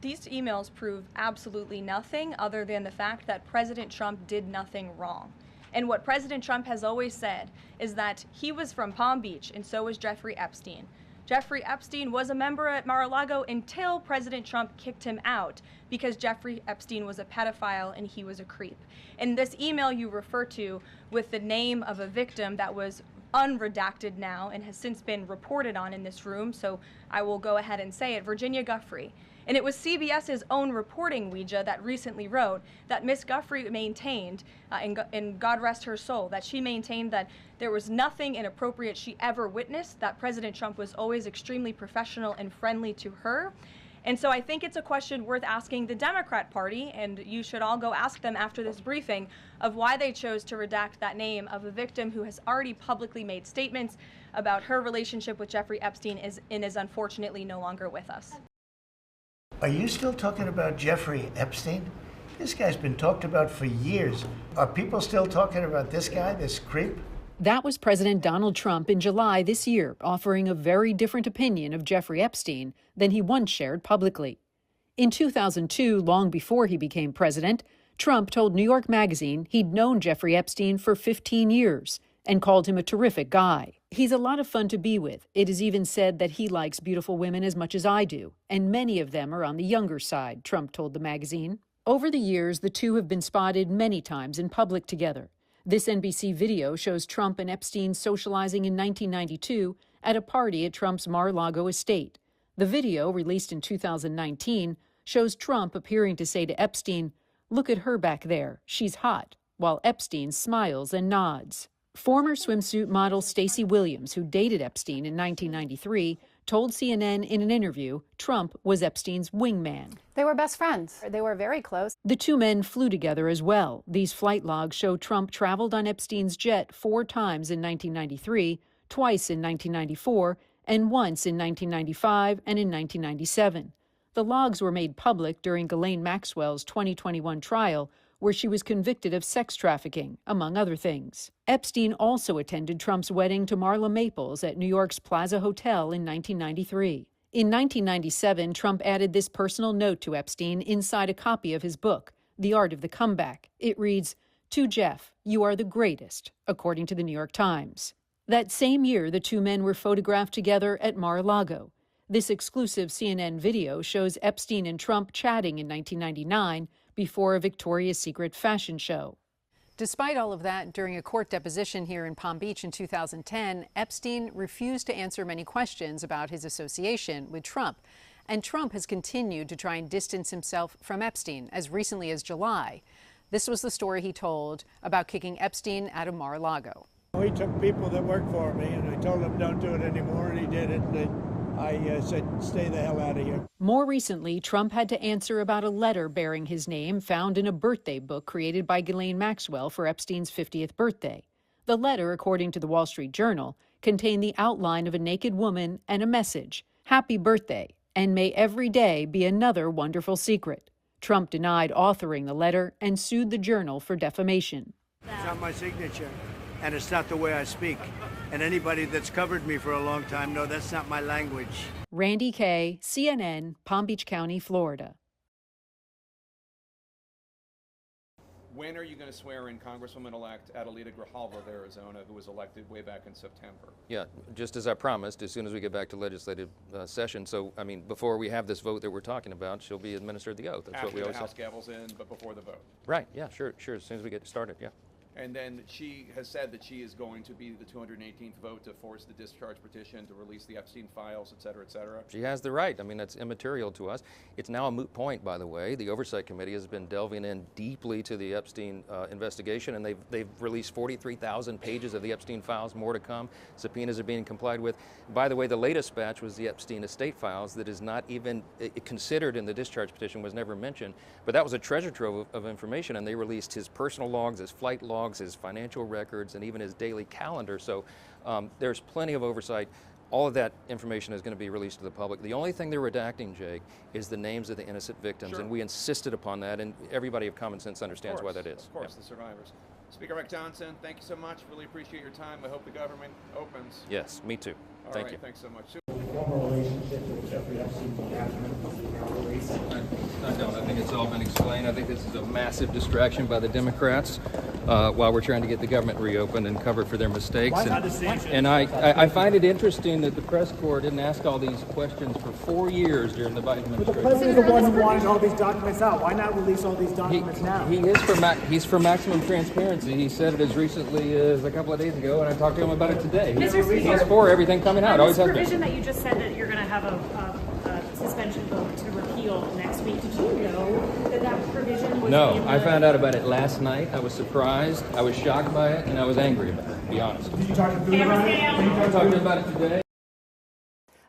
these emails prove absolutely nothing other than the fact that President Trump did nothing wrong. And what President Trump has always said is that he was from Palm Beach, and so was Jeffrey Epstein. Jeffrey Epstein was a member at Mar-a-Lago until President Trump kicked him out because Jeffrey Epstein was a pedophile and he was a creep. And this email you refer to with the name of a victim that was unredacted now and has since been reported on in this room, so I will go ahead and say it, Virginia Giuffre. And it was CBS's own reporting, Ouija, that recently wrote that Miss Giuffre maintained, and God rest her soul, that she maintained that there was nothing inappropriate she ever witnessed, that President Trump was always extremely professional and friendly to her. And so I think it's a question worth asking the Democrat Party, and you should all go ask them after this briefing, of why they chose to redact that name of a victim who has already publicly made statements about her relationship with Jeffrey Epstein and is unfortunately no longer with us. Are you still talking about Jeffrey Epstein? This guy's been talked about for years. Are people still talking about this guy, this creep? That was President Donald Trump in July this year, offering a very different opinion of Jeffrey Epstein than he once shared publicly. In 2002, long before he became president, Trump told New York Magazine he'd known Jeffrey Epstein for 15 years and called him a terrific guy. He's a lot of fun to be with. It is even said that he likes beautiful women as much as I do, and many of them are on the younger side, Trump told the magazine. Over the years, the two have been spotted many times in public together. This NBC video shows Trump and Epstein socializing in 1992 at a party at Trump's Mar-a-Lago estate. The video, released in 2019, shows Trump appearing to say to Epstein, "Look at her back there, she's hot," while Epstein smiles and nods. Former swimsuit model Stacey Williams, who dated Epstein in 1993, told CNN in an interview Trump was Epstein's wingman. They were best friends. They were very close. The two men flew together as well. These flight logs show Trump traveled on Epstein's jet 4 times in 1993, twice in 1994, and once in 1995 and in 1997. The logs were made public during Ghislaine Maxwell's 2021 trial, where she was convicted of sex trafficking, among other things. Epstein also attended Trump's wedding to Marla Maples at New York's Plaza Hotel in 1993. In 1997, Trump added this personal note to Epstein inside a copy of his book, The Art of the Comeback. It reads, "To Jeff, you are the greatest," according to the New York Times. That same year, the two men were photographed together at Mar-a-Lago. This exclusive CNN video shows Epstein and Trump chatting in 1999 before a Victoria's Secret fashion show. Despite all of that, during a court deposition here in Palm Beach in 2010, Epstein refused to answer many questions about his association with Trump. And Trump has continued to try and distance himself from Epstein as recently as July. This was the story he told about kicking Epstein out of Mar-a-Lago. He took people that worked for me, and I told him don't do it anymore, and he did it. I said, stay the hell out of here. More recently, Trump had to answer about a letter bearing his name found in a birthday book created by Ghislaine Maxwell for Epstein's 50th birthday. The letter, according to the Wall Street Journal, contained the outline of a naked woman and a message, "Happy birthday, and may every day be another wonderful secret." Trump denied authoring the letter and sued the Journal for defamation. It's not my signature, and it's not the way I speak. And anybody that's covered me for a long time knows that's not my language. Randy Kay, CNN, Palm Beach County, Florida. When are you going to swear in Congresswoman-elect Adelita Grijalva of Arizona, who was elected way back in September? Yeah, just as I promised, as soon as we get back to legislative session. So, I mean, before we have this vote that we're talking about, she'll be administered the oath. That's After what we the always House say. gavel's in, but before the vote. Right, yeah, sure, as soon as we get started, yeah. And then she has said that she is going to be the 218th vote to force the discharge petition to release the Epstein files, et cether, et cetera. She has the right. I mean, that's immaterial to us. It's now a moot point, by the way. The Oversight Committee has been delving in deeply to the Epstein investigation, and they've released 43,000 pages of the Epstein files, more to come. Subpoenas are being complied with. By the way, the latest batch was the Epstein estate files that is not even considered in the discharge petition, was never mentioned. But that was a treasure trove of information, and they released his personal logs, his flight logs, his financial records, and even his daily calendar. So there's plenty of oversight. All of that information is going to be released to the public. The only thing they're redacting, Jake, is the names of the innocent victims, Sure. and we insisted upon that, and everybody of common sense understands why that is. Of course, the survivors. Speaker Rick Johnson, thank you so much. Really appreciate your time. I hope the government opens. Yes, me too. Thank you. Thanks so much. Former relationship with Jeffrey Epstein, all been explained. I think this is a massive distraction by the Democrats while we're trying to get the government reopened and covered for their mistakes. And I find it interesting that the press corps didn't ask all these questions for 4 years during the Biden administration. But the president is the one who wanted all these documents out. Why not release all these documents now? He's for maximum transparency. He said it as recently as a couple of days ago, and I talked to him about it today. He's for everything coming out. Always has been. Provision that you just said that you're going to have a suspension vote to repeal next week. Did you know that provision was? No, I found out about it last night. I was surprised. I was shocked by it, and I was angry about it. To be honest. Did you talk to Booth about it? I talked to him about it today.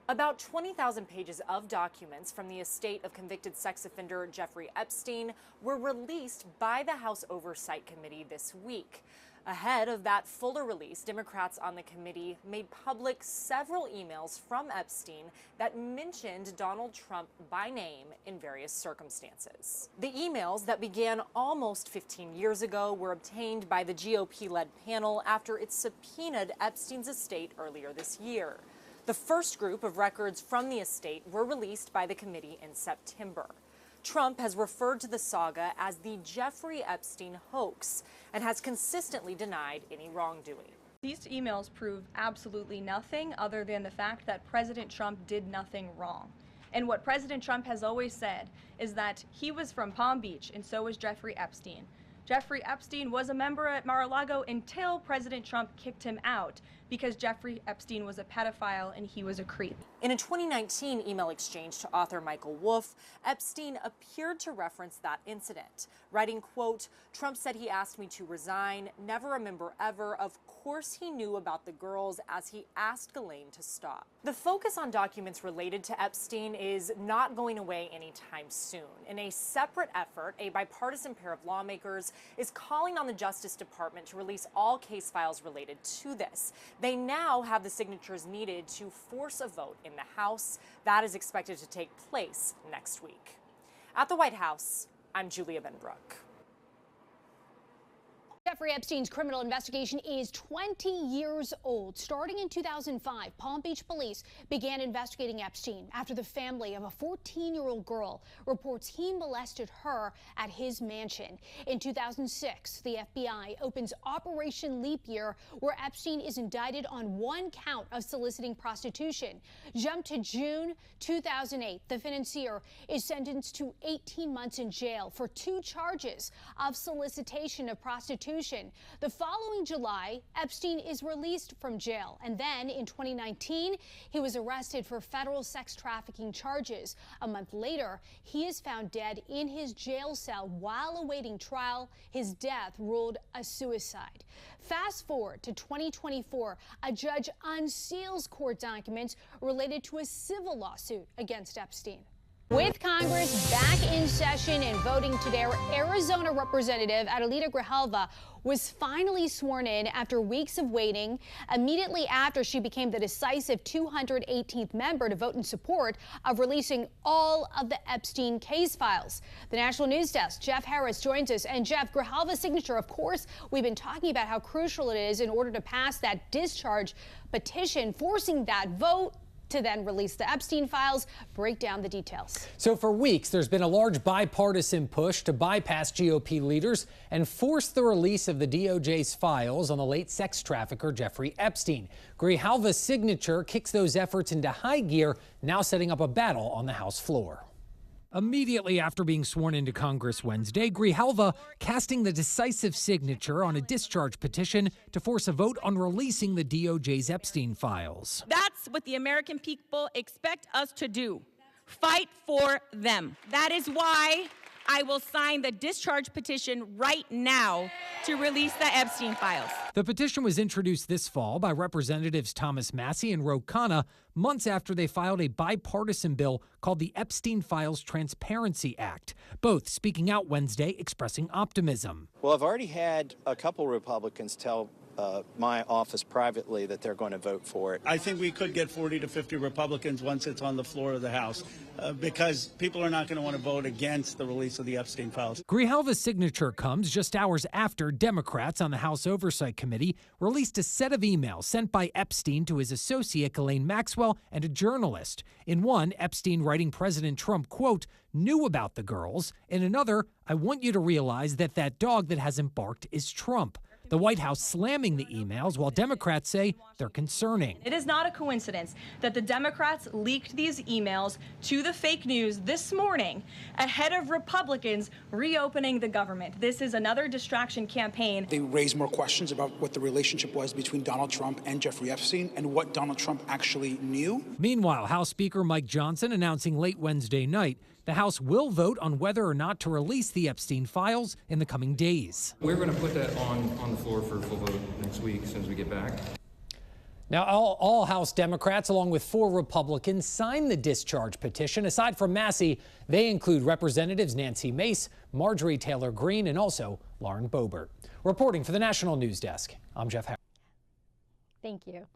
About 20,000 pages of documents from the estate of convicted sex offender Jeffrey Epstein were released by the House Oversight Committee this week. Ahead of that fuller release, Democrats on the committee made public several emails from Epstein that mentioned Donald Trump by name in various circumstances. The emails that began almost 15 years ago were obtained by the GOP-led panel after it subpoenaed Epstein's estate earlier this year. The first group of records from the estate were released by the committee in September. Trump has referred to the saga as the Jeffrey Epstein hoax and has consistently denied any wrongdoing. These emails prove absolutely nothing other than the fact that President Trump did nothing wrong. And what President Trump has always said is that he was from Palm Beach and so was Jeffrey Epstein. Jeffrey Epstein was a member at Mar-a-Lago until President Trump kicked him out because Jeffrey Epstein was a pedophile and he was a creep. In a 2019 email exchange to author Michael Wolff, Epstein appeared to reference that incident, writing, quote, "Trump said he asked me to resign, never remember ever. Of course he knew about the girls as he asked Ghislaine to stop." The focus on documents related to Epstein is not going away anytime soon. In a separate effort, a bipartisan pair of lawmakers is calling on the Justice Department to release all case files related to this. They now have the signatures needed to force a vote in the House. That is expected to take place next week. At the White House, I'm Julia Benbrook. Jeffrey Epstein's criminal investigation is 20 years old. Starting in 2005, Palm Beach police began investigating Epstein after the family of a 14-year-old girl reports he molested her at his mansion. In 2006, the FBI opens Operation Leap Year, where Epstein is indicted on one count of soliciting prostitution. Jump to June 2008. The financier is sentenced to 18 months in jail for 2 charges of solicitation of prostitution. The following July, Epstein is released from jail, and then in 2019, he was arrested for federal sex trafficking charges. A month later, he is found dead in his jail cell while awaiting trial. His death ruled a suicide. Fast forward to 2024, a judge unseals court documents related to a civil lawsuit against Epstein. With Congress back in session and voting today, Arizona Representative Adelita Grijalva was finally sworn in after weeks of waiting, immediately after she became the decisive 218th member to vote in support of releasing all of the Epstein case files. The National News Desk, Jeff Harris, joins us. And Jeff, Grijalva's signature, of course, we've been talking about how crucial it is in order to pass that discharge petition, forcing that vote to then release the Epstein files. Break down the details. So for weeks, there's been a large bipartisan push to bypass GOP leaders and force the release of the DOJ's files on the late sex trafficker Jeffrey Epstein. Grijalva's signature kicks those efforts into high gear, now setting up a battle on the House floor. Immediately after being sworn into Congress Wednesday, Grijalva casting the decisive signature on a discharge petition to force a vote on releasing the DOJ's Epstein files. That's what the American people expect us to do. Fight for them. That is why I will sign the discharge petition right now to release the Epstein files. The petition was introduced this fall by Representatives Thomas Massie and Ro Khanna months after they filed a bipartisan bill called the Epstein Files Transparency Act, both speaking out Wednesday expressing optimism. Well, I've already had a couple Republicans tell my office privately that they're going to vote for it. I think we could get 40 to 50 Republicans once it's on the floor of the House, because people are not going to want to vote against the release of the Epstein files. Grijalva's signature comes just hours after Democrats on the House Oversight Committee released a set of emails sent by Epstein to his associate Ghislaine Maxwell and a journalist. In one, Epstein writing President Trump, quote, knew about the girls. In another, I want you to realize that that dog that hasn't barked is Trump. The White House slamming the emails while Democrats say they're concerning. It is not a coincidence that the Democrats leaked these emails to the fake news this morning ahead of Republicans reopening the government. This is another distraction campaign. They raised more questions about what the relationship was between Donald Trump and Jeffrey Epstein and what Donald Trump actually knew. Meanwhile, House Speaker Mike Johnson announcing late Wednesday night the House will vote on whether or not to release the Epstein files in the coming days. We're going to put that on the floor for a full vote next week as soon as we get back. Now, all House Democrats, along with 4 Republicans, signed the discharge petition. Aside from Massey, they include Representatives Nancy Mace, Marjorie Taylor Greene, and also Lauren Boebert. Reporting for the National News Desk, I'm Jeff Harris. Thank you.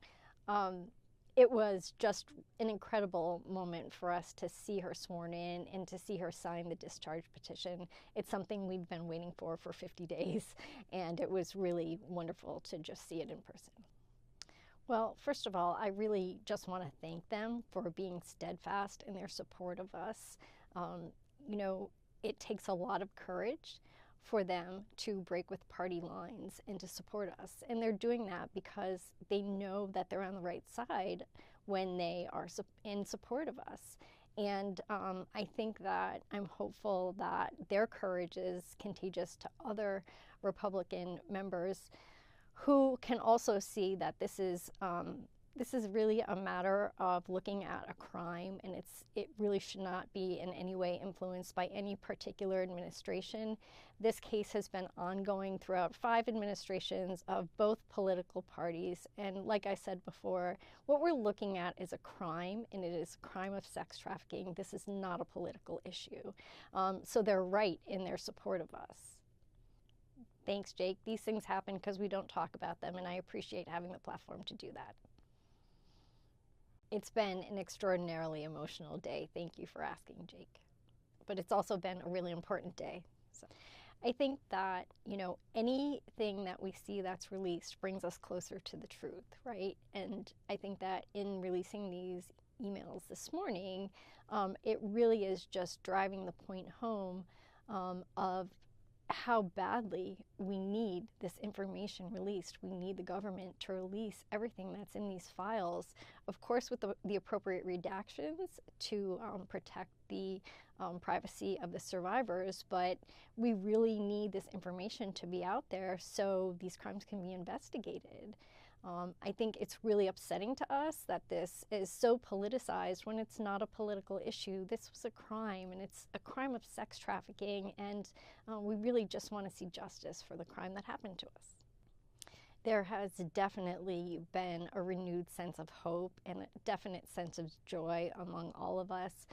It was just an incredible moment for us to see her sworn in and to see her sign the discharge petition. It's something we've been waiting for 50 days, and it was really wonderful to just see it in person. Well, first of all, I really just want to thank them for being steadfast in their support of us. You know, it takes a lot of courage for them to break with party lines and to support us. And they're doing that because they know that they're on the right side when they are in support of us. And I think that I'm hopeful that their courage is contagious to other Republican members who can also see that this is really a matter of looking at a crime, and it really should not be in any way influenced by any particular administration. This case has been ongoing throughout 5 administrations of both political parties, and like I said before, what we're looking at is a crime, and it is a crime of sex trafficking. This is not a political issue. So they're right in their support of us. Thanks, Jake. These things happen because we don't talk about them, and I appreciate having the platform to do that. It's been an extraordinarily emotional day. Thank you for asking, Jake. But it's also been a really important day. So I think that, you know, anything that we see that's released brings us closer to the truth, right? And I think that in releasing these emails this morning, it really is just driving the point home of how badly we need this information released. We need the government to release everything that's in these files, of course with the appropriate redactions to protect the privacy of the survivors, but we really need this information to be out there so these crimes can be investigated. I think it's really upsetting to us that this is so politicized when it's not a political issue. This was a crime, and it's a crime of sex trafficking, and we really just want to see justice for the crime that happened to us. There has definitely been a renewed sense of hope and a definite sense of joy among all of us.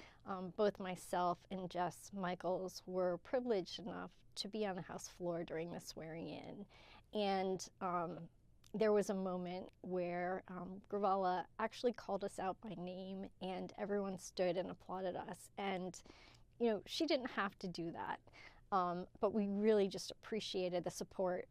Both myself and Jess Michaels were privileged enough to be on the House floor during the swearing in, and there was a moment where Grijalva actually called us out by name, and everyone stood and applauded us. And, you know, she didn't have to do that, but we really just appreciated the support